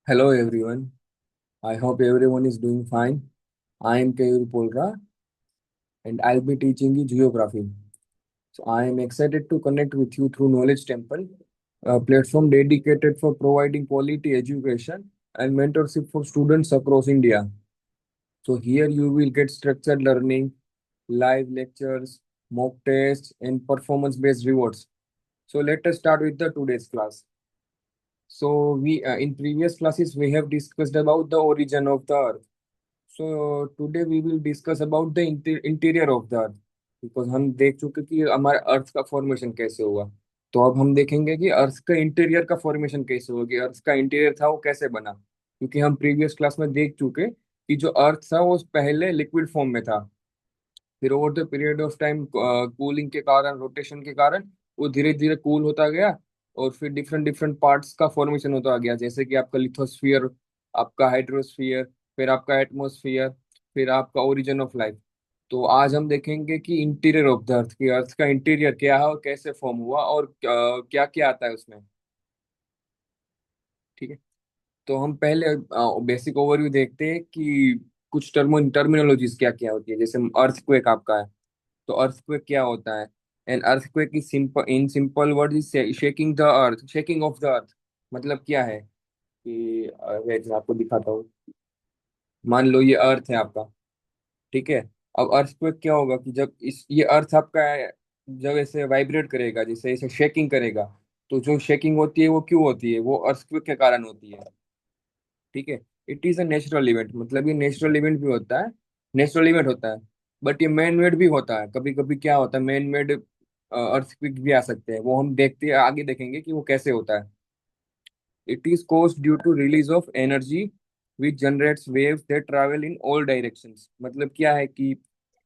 Hello everyone. I hope everyone is doing fine. I am Kayur Polra and I'll be teaching you geography. So I am excited to connect with you through Knowledge Temple, a platform dedicated for providing quality education and mentorship for students across India. So here you will get structured learning, live lectures, mock tests, and performance-based rewards. So let us start with the today's class. So we in previous classes we have discussed about the origin of the Earth. So today we will discuss about the interior of the earth because हम देख चुके कि हमारे अर्थ का formation कैसे हुआ। तो अब हम देखेंगे कि अर्थ का इंटीरियर का फॉर्मेशन कैसे हुआ, कि अर्थ का इंटीरियर था वो कैसे बना, क्योंकि हम प्रीवियस क्लास में देख चुके कि जो अर्थ था वो पहले लिक्विड फॉर्म में था। फिर over the period of time cooling के कारण, रोटेशन के कारण वो धीरे धीरे कूल होता गया और फिर डिफरेंट डिफरेंट पार्ट्स का फॉर्मेशन होता गया, जैसे कि आपका लिथोस्फियर, आपका हाइड्रोस्फियर, फिर आपका एटमोस्फियर, फिर आपका ओरिजिन ऑफ लाइफ। तो आज हम देखेंगे कि इंटीरियर ऑफ द अर्थ, की अर्थ का इंटीरियर क्या है और कैसे फॉर्म हुआ और क्या क्या आता है उसमें। ठीक है। तो हम पहले बेसिक ओवरव्यू देखते हैं कि कुछ टर्मिनोलॉजीज क्या क्या होती है। जैसे अर्थक्वेक आपका है, तो अर्थक्वेक क्या होता है? An earthquake is simple, in simple word is shaking the earth, shaking of the earth. मतलब क्या है कि wait, मैं आपको दिखाता हूँ। मान लो ये अर्थ है आपका, ठीक है। अब अर्थक्वेक क्या होगा कि जब इस ये अर्थ आपका है, जब ऐसे वाइब्रेट करेगा, जैसे ऐसे शेकिंग करेगा, तो जो शेकिंग होती है वो क्यों होती है? वो अर्थक्वेक के कारण होती है। ठीक है। It is a natural event, मतलब ये नेचुरल इवेंट भी होता है, नेचुरल इवेंट होता है। बट ये मैन मेड भी होता है, कभी कभी क्या होता है, मैन मेड अर्थक्वेक भी आ सकते हैं। वो हम देखते हैं, आगे देखेंगे कि वो कैसे होता है। It is caused due to release of energy which generates waves that travel in all directions. मतलब क्या है कि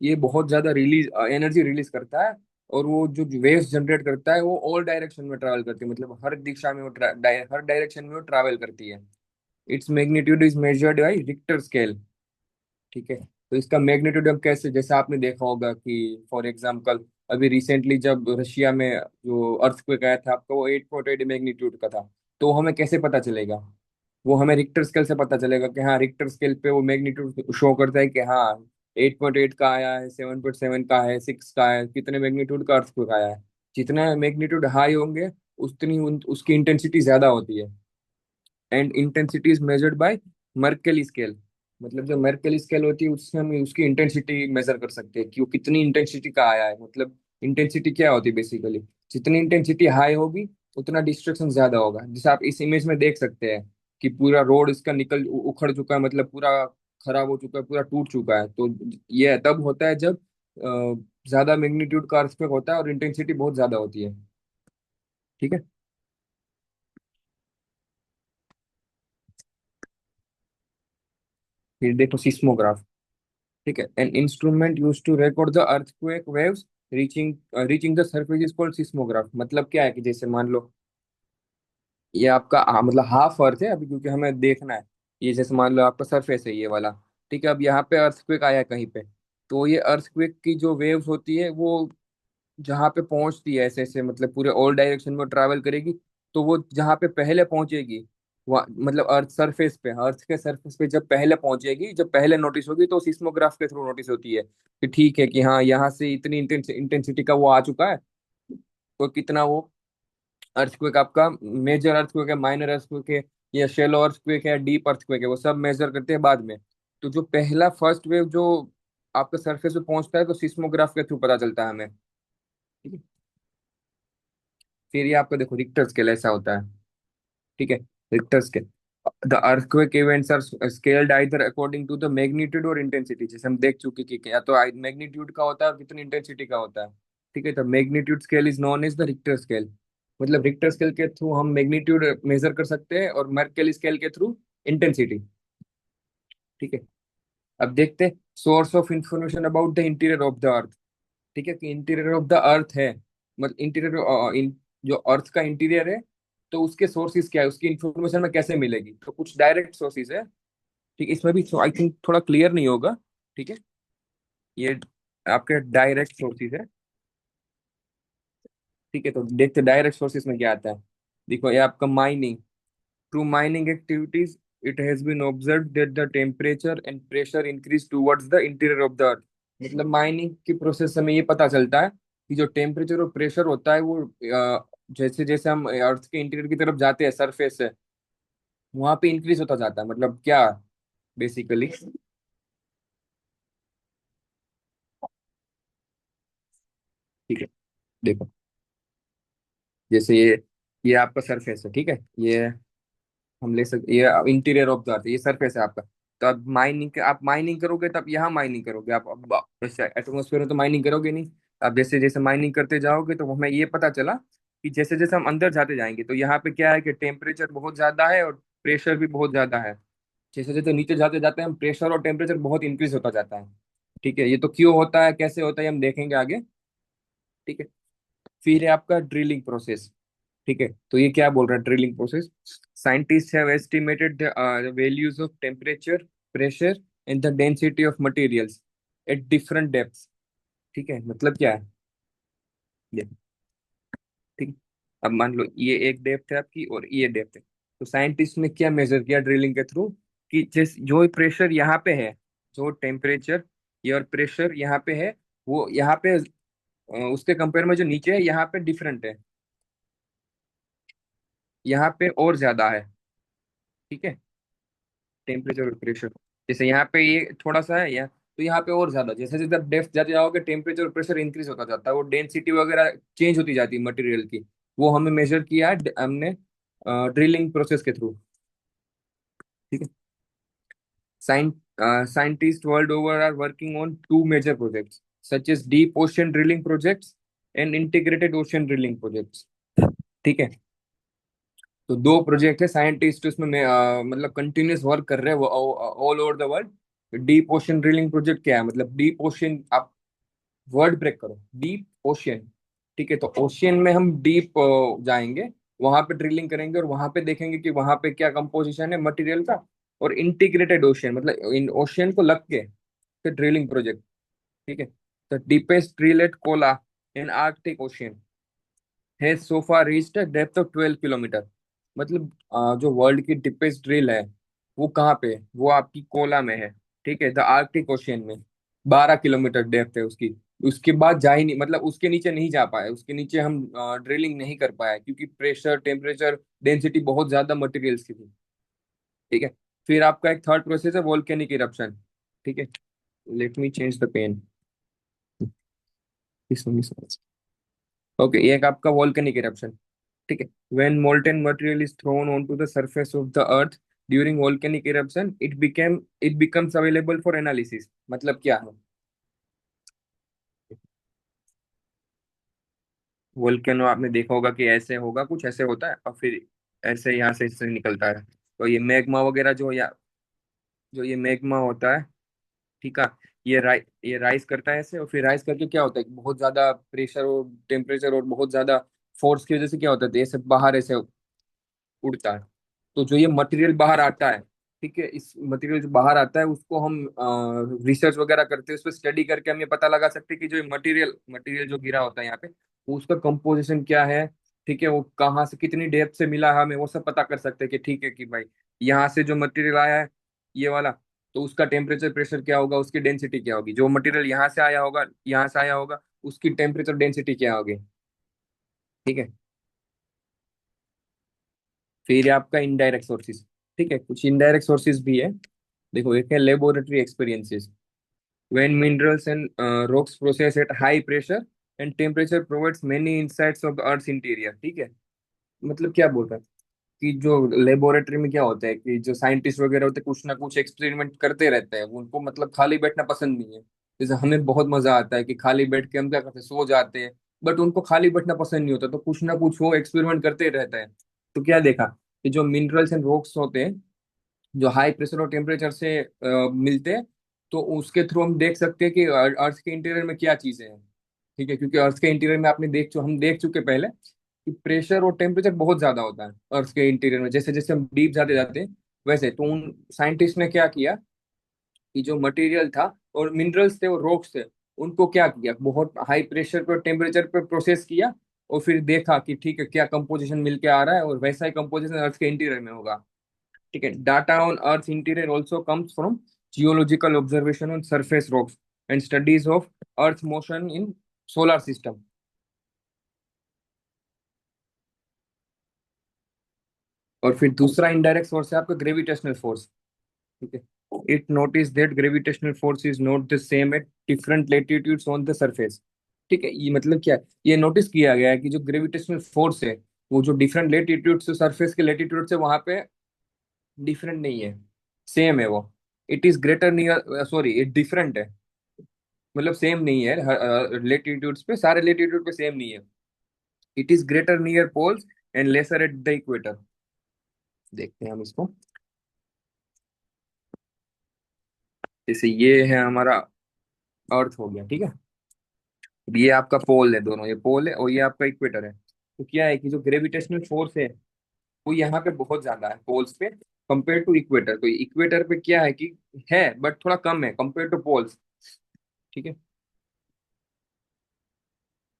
ये बहुत ज्यादा रिलीज एनर्जी रिलीज करता है, और वो जो वेव्स जनरेट करता है वो ऑल डायरेक्शन में ट्रैवल करती है, मतलब हर दिशा में वो हर डायरेक्शन में वो ट्रैवल करती है। Its magnitude is measured by Richter scale. ठीक है। तो इसका मैग्नीट्यूड हम कैसे, जैसे आपने देखा होगा कि फॉर एग्जांपल अभी रिसेंटली जब रशिया में जो अर्थक्वेक आया था आपका, वो 8.8 मैग्नीट्यूड का था। तो हमें कैसे पता चलेगा? वो हमें रिक्टर स्केल से पता चलेगा कि हाँ, रिक्टर स्केल पे वो मैग्नीट्यूड शो करता है कि हाँ 8.8 का आया है, 7.7 का है, 6 का है, कितने मैग्नीट्यूड का अर्थक्वेक आया है। जितना मैग्नीट्यूड हाई होंगे उतनी उसकी इंटेंसिटी ज्यादा होती है। And intensity is measured by Mercalli scale. मतलब जो मर्केली स्केल होती है उससे हम उसकी इंटेंसिटी मेजर कर सकते हैं कि वो कितनी इंटेंसिटी का आया है। मतलब इंटेंसिटी क्या होती है बेसिकली, जितनी इंटेंसिटी हाई होगी उतना डिस्ट्रक्शन ज्यादा होगा। जैसे आप इस इमेज में देख सकते हैं कि पूरा रोड इसका उखड़ चुका है, मतलब पूरा खराब हो चुका है, पूरा टूट चुका है। तो ये तब होता है जब ज्यादा मैग्नीट्यूड का अर्थक्वेक होता है और इंटेंसिटी बहुत ज्यादा होती है। ठीक है। फिर देखो सिस्मोग्राफ। ठीक है। An instrument use to record the earthquake waves reaching the surface is called seismograph. मतलब क्या है कि जैसे मान लो ये आपका मतलब हाफ अर्थ है अभी, क्योंकि हमें देखना है। ये जैसे मान लो आपका सरफेस है ये वाला, ठीक है। अब यहाँ पे अर्थक्वेक आया है कहीं पे, तो ये अर्थक्वेक की जो वेव्स होती है वो जहाँ पे पहुंचती है ऐसे ऐसे, मतलब पूरे ऑल डायरेक्शन में ट्रैवल करेगी। तो वो जहाँ पे पहले पहुंचेगी, वहाँ मतलब अर्थ सरफेस पे, अर्थ के सरफेस पे जब पहले पहुंचेगी, जब पहले नोटिस होगी, तो सिस्मोग्राफ के थ्रू नोटिस होती है कि ठीक है कि हाँ यहाँ से इतनी इंटेंसिटी का वो आ चुका है। तो कितना वो अर्थक्वेक आपका मेजर अर्थक्वेक है, माइनर अर्थक्वेक है, या शेलो अर्थक्वेक है, डीप अर्थक्वेक है, वो सब मेजर करते हैं बाद में। तो जो पहला फर्स्ट वेव जो आपका सरफेस पे पहुंचता है तो सिस्मोग्राफ के थ्रू पता चलता है हमें। ठीक है। फिर ये आपका देखो रिक्टर स्केल ऐसा होता है। ठीक है। Richter scale, the earthquake events are scaled either according to the magnitude or intensity. जैसे हम देख चुके कि या तो मैग्नीट्यूड का होता है और कितनी इंटेंसिटी का होता है। ठीक है। तो magnitude scale is known as the Richter scale. मतलब रिक्टर स्केल के थ्रू हम मैग्नीट्यूड मेजर कर सकते हैं और मर्केली स्केल के थ्रू इंटेंसिटी। ठीक है। अब देखते हैं source of information about the interior of the earth. ठीक है, कि इंटीरियर ऑफ द अर्थ है, मतलब इंटीरियर जो अर्थ का इंटीरियर है, तो उसके सोर्सेज क्या है, उसकी इंफॉर्मेशन में कैसे मिलेगी? तो कुछ डायरेक्ट सोर्सेज है। ठीक है। इसमें भी आई थिंक थोड़ा क्लियर नहीं होगा। ठीक है। ये आपके डायरेक्ट सोर्सेज है। ठीक है। तो देखते डायरेक्ट सोर्सेज में क्या आता है। देखो ये आपका mining, through mining activities it has been observed that the temperature and pressure increase towards the interior of the earth. मतलब माइनिंग की प्रोसेस से हमें ये पता चलता है कि जो टेम्परेचर और प्रेशर होता है वो जैसे जैसे हम अर्थ के इंटीरियर की तरफ जाते हैं सरफेस से, वहां पे इंक्रीज होता जाता है। मतलब क्या बेसिकली। ठीक है, देखो, जैसे ये आपका सरफेस है, ठीक है, ये हम ले सकते, ये इंटीरियर ऑफ द अर्थ, ये सरफेस है आपका। तो अब माइनिंग, आप माइनिंग करोगे तब यहाँ माइनिंग करोगे आप, अब जैसे एटमोसफेयर में तो माइनिंग करोगे नहीं। अब जैसे जैसे माइनिंग करते जाओगे तो हमें ये पता चला कि जैसे जैसे हम अंदर जाते जाएंगे तो यहाँ पे क्या है कि टेम्परेचर बहुत ज्यादा है और प्रेशर भी बहुत ज्यादा है। जैसे जैसे नीचे जाते जाते हम प्रेशर और टेम्परेचर बहुत इंक्रीज होता जाता है। ठीक है, ये तो क्यों होता है, कैसे होता है, हम देखेंगे आगे। ठीक है, फिर है आपका ड्रिलिंग प्रोसेस। ठीक है, तो ये क्या बोल रहा है drilling process. Scientist have estimated the values of temperature, pressure and the density of materials at different depths. ठीक है, मतलब क्या है ये। ठीक है, अब मान लो ये एक डेप्थ है आपकी और ये डेप्थ है। तो साइंटिस्ट ने क्या मेजर किया ड्रिलिंग के थ्रू कि जिस जो प्रेशर यहाँ पे है, जो टेम्परेचर ये और प्रेशर यहाँ पे है, वो यहाँ पे उसके कंपेयर में जो नीचे है यहाँ पे डिफरेंट है, यहाँ पे और ज्यादा है। ठीक है, टेम्परेचर और प्रेशर, जैसे यहाँ पे ये थोड़ा सा है या, तो यहाँ पे और ज्यादा, जैसे जैसे आप डेप्थ जाते जाओगे टेम्परेचर और प्रेशर इंक्रीज होता जाता है, वो डेंसिटी वगैरह चेंज होती जाती है मटेरियल की। वो हमें मेजर किया है हमने ड्रिलिंग प्रोसेस के थ्रू। ठीक है, scientist world over are working on two major projects such as deep ocean drilling projects and integrated ocean drilling projects. ठीक है, तो दो प्रोजेक्ट है, साइंटिस्ट उसमें मतलब कंटिन्यूस वर्क कर रहे हैं all over the world. Deep ocean drilling project क्या है, मतलब डीप ओशन, आप वर्ड ब्रेक करो, डीप ओशियन। ठीक है, तो ओशियन में हम डीप जाएंगे, वहां पे ड्रिलिंग करेंगे और वहां पे देखेंगे कि वहां पे क्या कंपोजिशन है मटेरियल का। और इंटीग्रेटेड ओशियन मतलब इन ओशियन को लग के फिर ड्रिलिंग प्रोजेक्ट। ठीक है, तो deepest drill at Kola in Arctic ocean has so far reached a depth of 12 kilometre. मतलब जो वर्ल्ड की डीपेस्ट ड्रिल है वो कहाँ पे है? वो आपकी कोला में है। ठीक है, द आर्कटिक ओशियन में 12 किलोमीटर डेप्थ है उसकी। उसके बाद जा ही नहीं, मतलब उसके नीचे नहीं जा पाए, उसके नीचे हम ड्रिलिंग नहीं कर पाए क्योंकि प्रेशर, टेम्परेचर, डेंसिटी बहुत ज्यादा मटेरियल्स की थी। ठीक है, फिर आपका एक थर्ड प्रोसेस है वोल्केनिक इरप्शन। ठीक है, let me change the pen. Okay, एक आपका वोल्केनिक इरप्शन। ठीक है, when molten material is thrown onto the surface of the earth during volcanic eruption it becomes available for analysis। मतलब क्या है, वोल्केनो आपने देखा होगा कि ऐसे होगा, कुछ ऐसे होता है और फिर ऐसे यहाँ से इससे निकलता है। तो ये मैग्मा वगैरह जो, या जो ये मैग्मा होता है, ठीक है, ये राइज करता है ऐसे, और फिर राइज करके क्या होता है, बहुत ज्यादा प्रेशर और टेम्परेचर और बहुत ज्यादा फोर्स की वजह से क्या होता है, ऐसे बाहर ऐसे उड़ता है। तो जो ये मटेरियल बाहर आता है, ठीक है, इस मटेरियल जो बाहर आता है उसको हम रिसर्च वगैरह करते हैं, उस पर स्टडी करके हम ये पता लगा सकते हैं कि जो ये मटेरियल मटेरियल जो गिरा होता है यहाँ पे, उसका कंपोजिशन क्या है। ठीक है, वो कहाँ से कितनी डेप्थ से मिला है, हमें वो सब पता कर सकते हैं कि ठीक है कि भाई यहाँ से जो मटेरियल आया है ये वाला, तो उसका टेम्परेचर प्रेशर क्या होगा, उसकी डेंसिटी क्या होगी, जो मटेरियल यहाँ से आया होगा, यहाँ से आया होगा, उसकी टेम्परेचर डेंसिटी क्या होगी। ठीक है, फिर है आपका इनडायरेक्ट सोर्सेज। ठीक है, कुछ इनडायरेक्ट सोर्सेज भी है। देखो, एक है laboratory experiences, when minerals and rocks process at high pressure and temperature provides many insights of the earth interior. ठीक है, मतलब क्या बोल रहा है कि जो लेबोरेटरी में क्या होता है कि जो साइंटिस्ट वगैरह होते हैं कुछ ना कुछ एक्सपेरिमेंट करते रहते हैं, उनको मतलब खाली बैठना पसंद नहीं है। जैसे हमें बहुत मजा आता है कि खाली बैठ के हम क्या करते हैं, सो जाते हैं। बट उनको खाली बैठना पसंद नहीं होता, तो कुछ ना कुछ वो एक्सपेरिमेंट करते रहता है। तो क्या देखा कि जो मिनरल्स एंड रॉक्स होते हैं, जो हाई प्रेशर और टेम्परेचर से मिलते हैं, तो उसके थ्रू हम देख सकते हैं कि अर्थ के इंटीरियर में क्या चीजें हैं। ठीक है, क्योंकि अर्थ के इंटीरियर में आपने हम देख चुके पहले कि प्रेशर और टेम्परेचर बहुत ज्यादा होता है अर्थ के इंटीरियर में, जैसे जैसे हम डीप जाते जाते हैं वैसे। तो उन साइंटिस्ट ने क्या किया कि जो मटेरियल था और मिनरल्स थे और रॉक्स थे, उनको क्या किया, बहुत हाई प्रेशर पर टेम्परेचर पर प्रोसेस किया, और फिर देखा कि ठीक है क्या कंपोजिशन मिलके आ रहा है, और वैसा ही कंपोजिशन अर्थ के इंटीरियर में होगा। ठीक है, data on earth interior also comes from geological observation on surface rocks and studies of earth motion in solar system. और फिर दूसरा इनडायरेक्ट सोर्स है आपका ग्रेविटेशनल फोर्स। ठीक है, it notice that gravitational force is not the same at different latitudes on the surface. ठीक है, ये मतलब क्या है, ये नोटिस किया गया है कि जो ग्रेविटेशनल फोर्स है वो जो डिफरेंट लेटीट्यूड से सरफेस के लेटीट्यूड से वहां पे डिफरेंट नहीं है, सेम है वो। It is greater near, sorry it different है, मतलब सेम नहीं है लेटीट्यूड्स पे, सारे लेटीट्यूड पे सेम नहीं है। It is greater near poles and lesser at the equator. देखते हैं हम इसको। जैसे ये है हमारा अर्थ हो गया, ठीक है, ये आपका पोल है, दोनों ये पोल है और ये आपका इक्वेटर है। तो क्या है कि जो ग्रेविटेशनल फोर्स है वो यहाँ पे बहुत ज्यादा है पोल्स पे कंपेयर टू इक्वेटर। तो इक्वेटर पे क्या है कि है बट थोड़ा कम है कंपेयर टू पोल्स। ठीक है,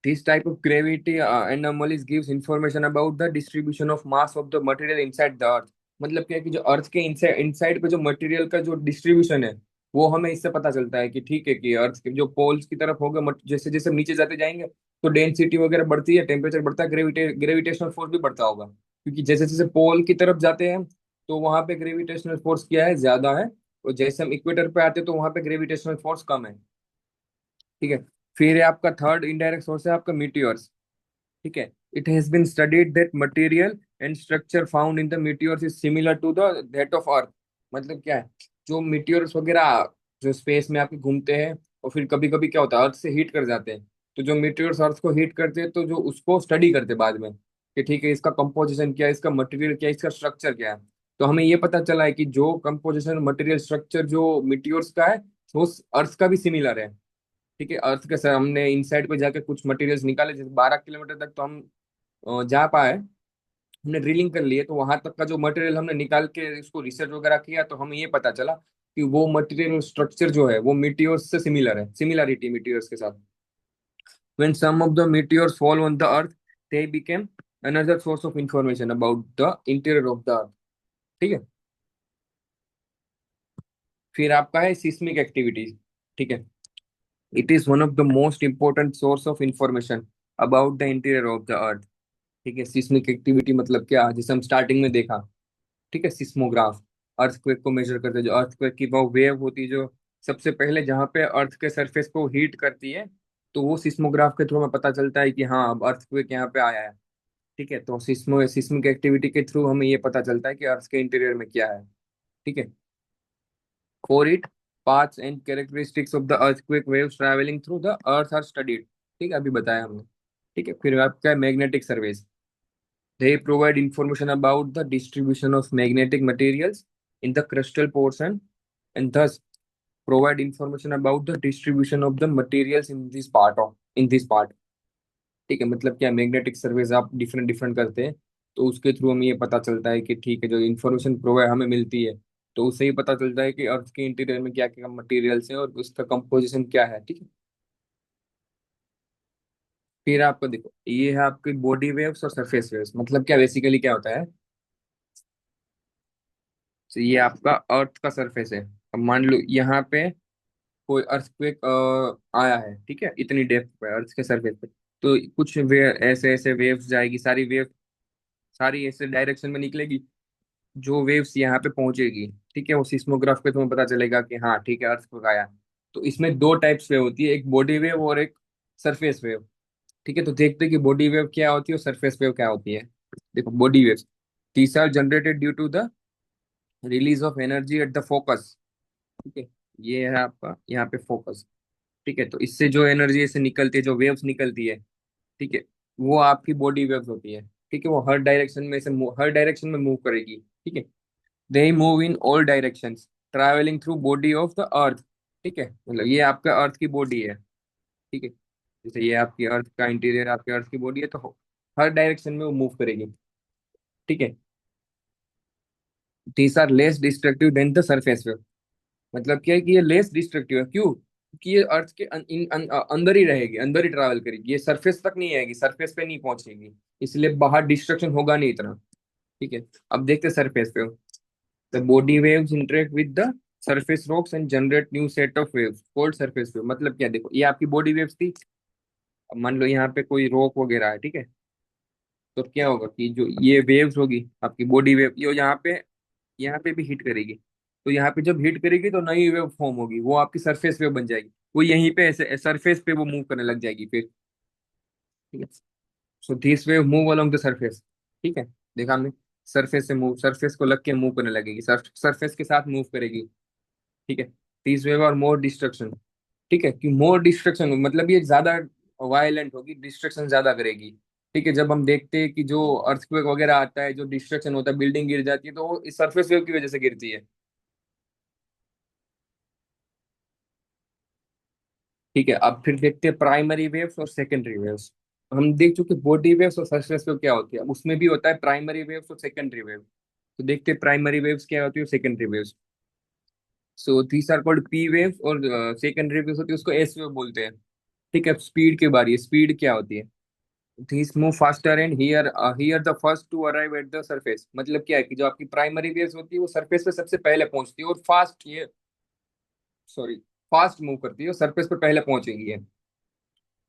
this type of gravity anomalies gives information about the distribution of mass of the material inside the earth। मतलब क्या है कि जो अर्थ के इनसाइड इनसाइड पे जो मटेरियल का जो डिस्ट्रीब्यूशन है वो हमें इससे पता चलता है कि ठीक है कि अर्थ के जो पोल्स की तरफ होगा, जैसे जैसे हम नीचे जाते जाएंगे तो डेंसिटी वगैरह बढ़ती है, टेम्परेचर बढ़ता है, ग्रेविटेशनल फोर्स भी बढ़ता होगा, क्योंकि जैसे जैसे पोल की तरफ जाते हैं तो वहां पे ग्रेविटेशनल फोर्स क्या है, ज्यादा है, और जैसे हम इक्वेटर पे आते हैं तो वहां पे ग्रेविटेशनल फोर्स कम है। ठीक है, फिर है आपका थर्ड इनडायरेक्ट सोर्स है आपका मीटियोर्स। ठीक है, it has been studied that material and structure found in the meteors is similar to the that of earth. मतलब क्या है, जो मीटियोर्स वगैरह जो स्पेस में आपके घूमते हैं और फिर कभी कभी क्या होता है अर्थ से हीट कर जाते हैं, तो जो मीटियोर्स अर्थ को हीट करते हैं तो जो उसको स्टडी करते हैं बाद में कि ठीक है इसका कंपोजिशन क्या है, इसका मटेरियल क्या है, इसका स्ट्रक्चर क्या है। तो हमें ये पता चला है कि जो कंपोजिशन मटेरियल स्ट्रक्चर जो मीटियोर्स का है वो अर्थ का भी सिमिलर है। ठीक है, अर्थ के सर हमने इनसाइड पे जाके कुछ मटेरियल्स निकाले, जैसे 12 किलोमीटर तक तो हम जा पाए, हमने ड्रिलिंग कर लिए, तो वहां तक का जो मटेरियल हमने निकाल के उसको रिसर्च वगैरह किया तो हमें ये पता चला कि वो मटेरियल स्ट्रक्चर जो है वो मीटियोर्स से सिमिलर है, सिमिलरिटी मीटियोर्स के साथ। when some of the meteors fall on the earth they became another source of information about the interior of the earth। ठीक है, फिर आपका है सिस्मिक एक्टिविटीज। ठीक है, it is one of the most important source of information about the interior of the earth. ठीक है, seismic activity मतलब क्या, जैसे हम स्टार्टिंग में देखा, ठीक है, सिस्मोग्राफ अर्थक्वेक को मेजर करते हैं, जो अर्थक्वेक की वो वेव होती है जो सबसे पहले जहाँ पे अर्थ के सरफेस को हीट करती है, तो वो सिस्मोग्राफ के थ्रू हमें पता चलता है कि हाँ अब अर्थक्वेक यहाँ पे आया है। ठीक है, तो सिस्मिक एक्टिविटी के थ्रू हमें ये पता चलता है कि अर्थ के इंटीरियर में क्या है। ठीक है, for it paths and characteristics of the earthquake waves travelling through the earth are studied. ठीक है, अभी बताया हमने। ठीक है, फिर आपका है magnetic surveys. They provide information about the distribution of magnetic materials in the crustal portion and thus provide information about the distribution of the materials in this part। ठीक है, मतलब क्या मैग्नेटिक सर्वेज आप डिफरेंट डिफरेंट करते हैं तो उसके through हमें ये पता चलता है कि ठीक है जो इन्फॉर्मेशन प्रोवाइड हमें मिलती है तो उससे ही पता चलता है कि अर्थ के इंटीरियर में क्या क्या मटेरियल्स हैं और उसका कंपोजिशन क्या है। ठीक है, फिर आपको देखो ये है आपकी बॉडी वेव्स और सरफेस वेव्स। मतलब क्या बेसिकली क्या होता है, तो ये आपका अर्थ का सरफेस है। अब मान लो यहाँ पे कोई अर्थक्वेक आया है, ठीक है, इतनी डेप्थ पे अर्थ के सरफेस पे, तो कुछ वे ऐसे ऐसे वेव्स जाएगी, सारी वेव सारी ऐसे डायरेक्शन में निकलेगी, जो वेव्स यहाँ पे पहुंचेगी, ठीक है, वो सिस्मोग्राफ पे तुम्हें पता चलेगा कि हाँ ठीक है अर्थक्वेक आया। तो इसमें दो टाइप्स वेव होती है, एक बॉडी वेव और एक सरफेस वेव। ठीक है, तो देखते हैं कि बॉडी वेव क्या होती है और सरफेस वेव क्या होती है। देखो body waves, these are generated due to the release of energy at the focus। ठीक है, ये है आपका यहाँ पे फोकस। ठीक है, तो इससे जो एनर्जी ऐसे निकलती है, जो वेव्स निकलती है, ठीक है, वो आपकी बॉडी वेव्स होती है। ठीक है, वो हर डायरेक्शन में मूव करेगी। ठीक है, they move in all directions travelling through body of the earth. ठीक है, मतलब ये आपका अर्थ की बॉडी है। ठीक है, जैसे ये आपकी अर्थ का इंटीरियर आपके अर्थ की बॉडी है, तो हर डायरेक्शन में वो मूव करेगी। ठीक है, these are less destructive than the surface wave. मतलब क्या है कि ये लेस डिस्ट्रक्टिव है, क्यों, क्योंकि ये अर्थ के अंदर ही रहेगी, अंदर ही ट्रैवल करेगी, ये सरफेस तक नहीं आएगी, सरफेस पे नहीं पहुंचेगी, इसलिए बाहर डिस्ट्रक्शन होगा नहीं इतना। ठीक है, अब देखते हैं सरफेस पे। The body waves interact with the surface rocks and generate new set of waves called surface wave. मतलब क्या, देखो ये आपकी बॉडी वेव्स थी। अब मान लो यहाँ पे कोई रॉक वगैरह है, ठीक है। तो क्या होगा कि जो ये वेव्स होगी आपकी बॉडी वेव, ये यहाँ पे भी हिट करेगी। तो यहाँ पे जब हिट करेगी तो नई वेव फॉर्म होगी, वो आपकी सरफेस वेव बन जाएगी। वो यहीं पे ऐसे सरफेस पे वो मूव करने लग जाएगी फिर। ठीक है। So this wave move along the surface. ठीक है। देखा हमने, सरफेस से मूव, सरफेस को लग के मूव करने लगेगी, सरफेस के साथ मूव करेगी। ठीक है। दिस वेव और मोर डिस्ट्रक्शन। ठीक है, कि मोर डिस्ट्रक्शन मतलब ये ज्यादा वायलेंट होगी, डिस्ट्रक्शन ज्यादा करेगी। ठीक है। जब हम देखते हैं कि जो अर्थक्वेक वगैरह आता है, जो डिस्ट्रक्शन होता है, बिल्डिंग गिर जाती है, तो वो इस सरफेस वेव की वजह से गिरती है। ठीक है। अब फिर देखते हैं प्राइमरी वेव्स और सेकेंडरी वेव्स। हम देख चुके बॉडी वेव्स और सरफेस वेव क्या होती है, अब उसमें भी होता है प्राइमरी वेव्स और सेकेंडरी वेव। तो देखते हैं प्राइमरी वेव्स क्या होती है और secondary waves. So these are called P waves, और सेकेंडरी वेव्स होती है उसको एस वेव बोलते हैं। ठीक है। स्पीड के बारे, स्पीड क्या होती है। These move faster and here the first to arrive at the surface। मतलब क्या है कि जो आपकी प्राइमरी वेव्स होती है वो सरफेस पे सबसे पहले पहुंचती है और फास्ट, ये सॉरी, फास्ट मूव करती है और सरफेस पे पहले पहुंचेगी ये।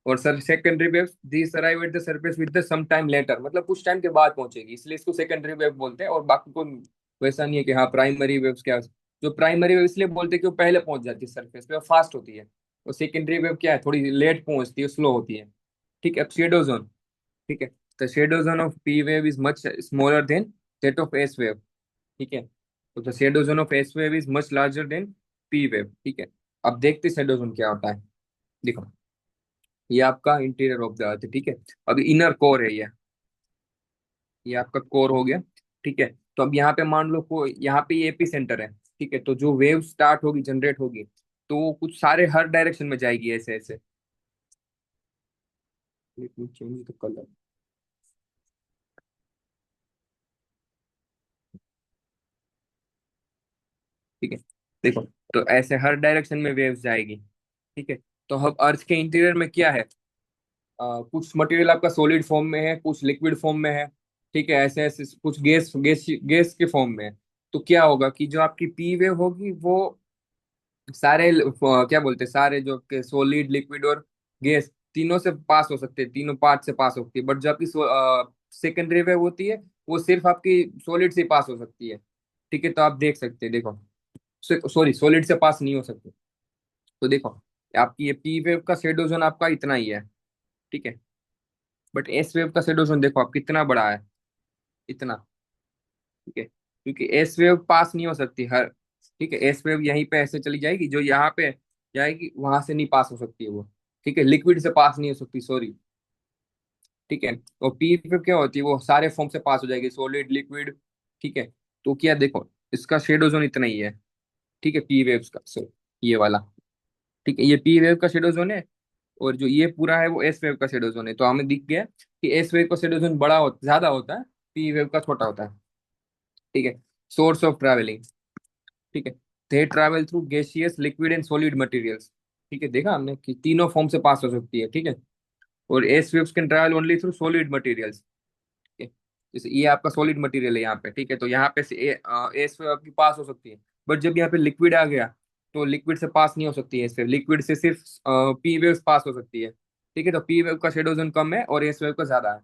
और sir secondary waves these arrive at the surface with the some time later, मतलब कुछ टाइम के बाद पहुंचेगी, इसलिए इसको सेकेंडरी वेव बोलते हैं। और बाकी को वैसा नहीं है कि हाँ प्राइमरी वेव्स क्या। जो प्राइमरी वेव इसलिए बोलते हैं कि वो पहले पहुंच जाती है सरफेस पे और फास्ट होती है। और सेकेंडरी वेव क्या है, थोड़ी लेट पहुंचती है, स्लो होती है। ठीक है। अब शेडो जोन। ठीक है। The shadow zone of P wave is much smaller than that of S wave. ठीक है। तो the shadow zone of S wave is much larger than P wave. ठीक है। अब देखते शेडो जोन क्या होता है। देखो, ये आपका इंटीरियर ऑफ द अर्थ है। ठीक है। अब इनर कोर है ये आपका कोर हो गया। ठीक है। तो अब यहाँ पे मान लो को यहाँ पे ये एपी सेंटर है। ठीक है। तो जो वेव स्टार्ट होगी, जनरेट होगी, तो वो कुछ सारे हर डायरेक्शन में जाएगी ऐसे ऐसे। Late me change the colour. ठीक है। देखो, तो ऐसे हर डायरेक्शन में वेव्स जाएगी। ठीक है। तो अब अर्थ के इंटीरियर में क्या है, कुछ मटेरियल आपका सॉलिड फॉर्म में है, कुछ लिक्विड फॉर्म में है। ठीक है। ऐसे ऐसे कुछ गैस गैस गैस के फॉर्म में है। तो क्या होगा कि जो आपकी पी वेव होगी वो सारे क्या बोलते हैं, सारे जो सॉलिड, लिक्विड और गैस, तीनों से पास हो सकते हैं, तीनों पार्ट से पास हो सकती है। बट जो आपकी सेकेंडरी वेव होती है वो सिर्फ आपकी सॉलिड से पास हो सकती है। ठीक है। तो आप देख सकते हैं, देखो, सॉरी, सॉलिड से पास नहीं हो सकती। तो देखो, आपकी ये पी वेव का शेडो जोन आपका इतना ही है। ठीक है। बट एस वेव का शेडो जोन देखो आप कितना बड़ा है, इतना। ठीक है। क्योंकि एस वेव पास नहीं हो सकती हर। ठीक है। एस वेव यहीं पे ऐसे चली जाएगी, जो यहाँ पे जाएगी वहां से नहीं पास हो सकती है वो। ठीक है। लिक्विड से पास नहीं हो सकती, सॉरी। ठीक है। और पी वेव क्या होती है, वो सारे फॉर्म से पास हो जाएगी, सॉलिड, लिक्विड। ठीक है। तो क्या देखो, इसका शेडो जोन इतना ही है। ठीक है। पी वेव्स का, सो ये वाला। ठीक है। ये पी वेव का शेडो जोन है। और जो ये पूरा है वो एस वेव का शेडो जोन है। तो हमें दिख गया कि एस वेव का शेडो जोन ज्यादा होता है, पी वेव का छोटा होता है। ठीक है। Source of travelling. ठीक है। दे travel through gaseous, liquid and solid materials. ठीक है। देखा हमने कि तीनों फॉर्म से पास हो सकती है। ठीक है। और S waves can travel only through solid materials. ठीक है। जैसे ये आपका सॉलिड मटेरियल है यहाँ पे। ठीक है। तो यहाँ पे से एस वेव आपकी पास हो सकती है। बट जब यहाँ पे लिक्विड आ गया, तो लिक्विड से पास नहीं हो सकती है एस वेव, लिक्विड से सिर्फ पी वेव्स पास हो सकती है। ठीक है। तो पी वेव का शेडो जोन कम है और एस वेव का ज्यादा है।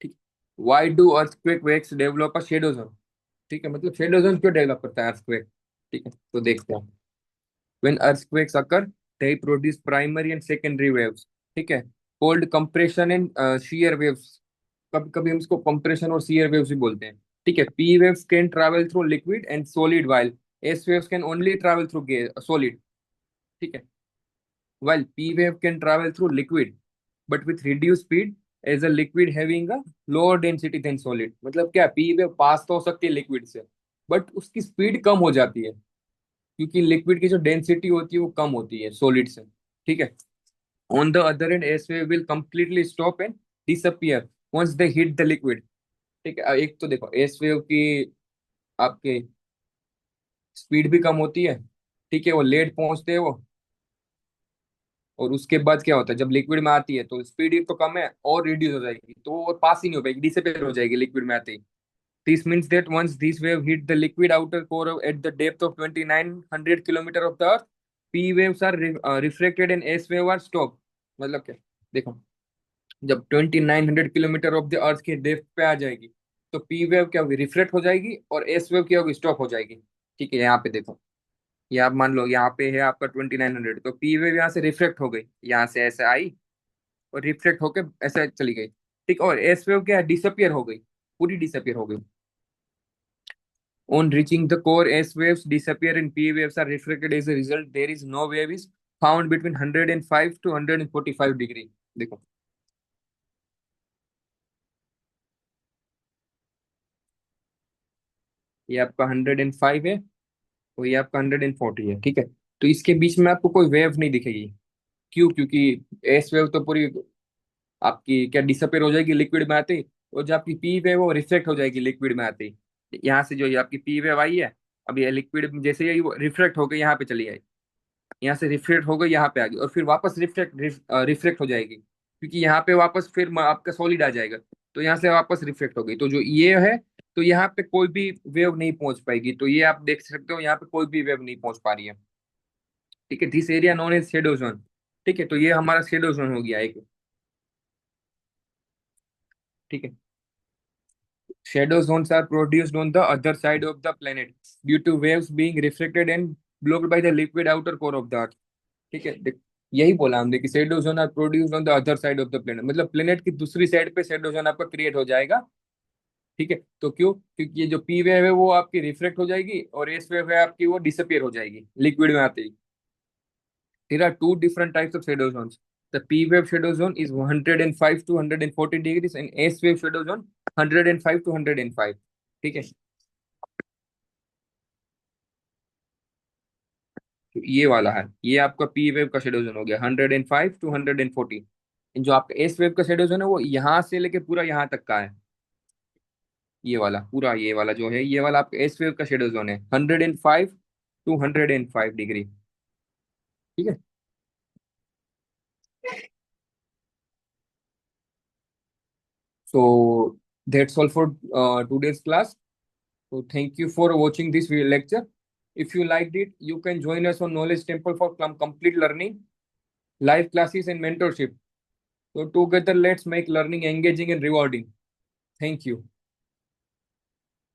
ठीक। Why do earthquake waves develop a shadow zone. ठीक है। मतलब शेडो जोन क्यों डेवलप करता है अर्थक्वेक। ठीक है। तो देखते हैं। When earthquakes occur, they produce primary and secondary waves। ठीक है। Called compression and shear waves। कभी कभी हम इसको compression और shear waves भी बोलते हैं। ठीक है। P waves can travel through liquid and solid, while S waves can only travel through solid। ठीक है। While P wave can travel through liquid but with reduced speed, as a liquid having a lower density than solid। मतलब क्या, P wave पास तो हो सकती है liquid से, but उसकी स्पीड कम हो जाती है, क्योंकि लिक्विड की जो डेंसिटी होती है वो कम होती है सॉलिड से। ठीक है। On the other end S wave will completely stop and disappear once they hit the liquid. ठीक है। एक तो देखो एस वेव की आपके स्पीड भी कम होती है। ठीक है। वो लेट पहुंचते हैं वो। और उसके बाद क्या होता है, जब लिक्विड में आती है तो स्पीड एक तो कम है और रिड्यूस हो जाएगी, तो वो पास ही नहीं हो पाएगी, डिसअपियर हो जाएगी लिक्विड में आते ही। This means that once these wave hit the liquid outer core at the depth of 2900 kilometer of the earth, P waves are refracted and S wave are stopped. मतलब क्या? देखो, जब 2900 किलोमीटर ऑफ द अर्थ के depth पे आ जाएगी, तो P wave क्या होगी? रिफ्लेक्ट हो जाएगी, और एस वेव क्या होगी? स्टॉप हो जाएगी। ठीक है, यहाँ पे देखो, ये आप मान लो यहाँ पे है आपका 2900, तो पी वेव यहाँ से रिफ्लेक्ट हो गई, यहाँ से ऐसे आई और रिफ्लेक्ट होके ऐसे चली गई। ठीक, और एस वेव क्या है? डिसअपियर हो गई, पूरी डिसअपियर हो गई। On reaching the core, S waves disappear and P waves are refracted. As a result, there is no wave is found between 105 to 145 degree. देखो, ये आपका 105 है, और ये आपका 140 है। ठीक है, तो इसके बीच में आपको कोई वेव नहीं दिखेगी। क्यों? क्योंकि एस वेव तो पूरी आपकी क्या डिसअपियर हो जाएगी लिक्विड में आते ही, और जो आपकी पी वेव वो रिफ्लेक्ट हो जाएगी लिक्विड में आते ही। यहाँ से जो ये आपकी पी वेव आई है, अब ये लिक्विड में जैसे ही वो रिफ्लेक्ट होकर यहाँ पे चली आई, यहाँ से रिफ्लेक्ट हो गई, यहाँ पे आ गई, और फिर वापस रिफ्लेक्ट हो जाएगी, क्योंकि यहाँ पे वापस फिर आपका सॉलिड आ जाएगा, तो यहाँ से वापस रिफ्लेक्ट हो गई। तो जो ये है, तो यहाँ पे कोई भी वेव नहीं पहुंच पाएगी। तो ये आप देख सकते हो, यहाँ पे कोई भी वेव नहीं पहुंच पा रही है। ठीक है, this area known as shadow zone. ठीक है, तो ये हमारा शेडो जोन हो गया एक। ठीक है, shadow zones are produced on the other side of the planet due to waves being reflected and blocked by the liquid outer core of the earth। ठीक है, यही बोला हमने कि shadow zone are produced on the other side of the planet, मतलब planet की दूसरी side पे शेडो जोन आपका क्रिएट हो जाएगा। ठीक है, तो क्यों? क्योंकि ये जो पी वेव है वो आपकी रिफ्लेक्ट हो जाएगी, और एस वेव है आपकी वो डिसअपियर हो जाएगी लिक्विड में आते ही। There are two different types of shadow zones. The P wave shadow zone is 105 to 140 degrees, and S wave shadow zone 105 to 105। ठीक है, तो ये वाला है, ये आपका पी वेव का शेडो जोन हो गया 105 to 140। जो आपका एस वेव का शेडो जोन है वो यहाँ से लेके पूरा यहाँ तक का है। ये वाला पूरा, ये वाला जो है, ये वाला आपका एस वेव का शेडो जोन है 105 to 105 डिग्री। ठीक है, so that's all for today's class. So thank you for watching this lecture. If you liked it, you can join us on Knowledge Temple for complete learning, live classes, and mentorship. So together, let's make learning engaging and rewarding. Thank you.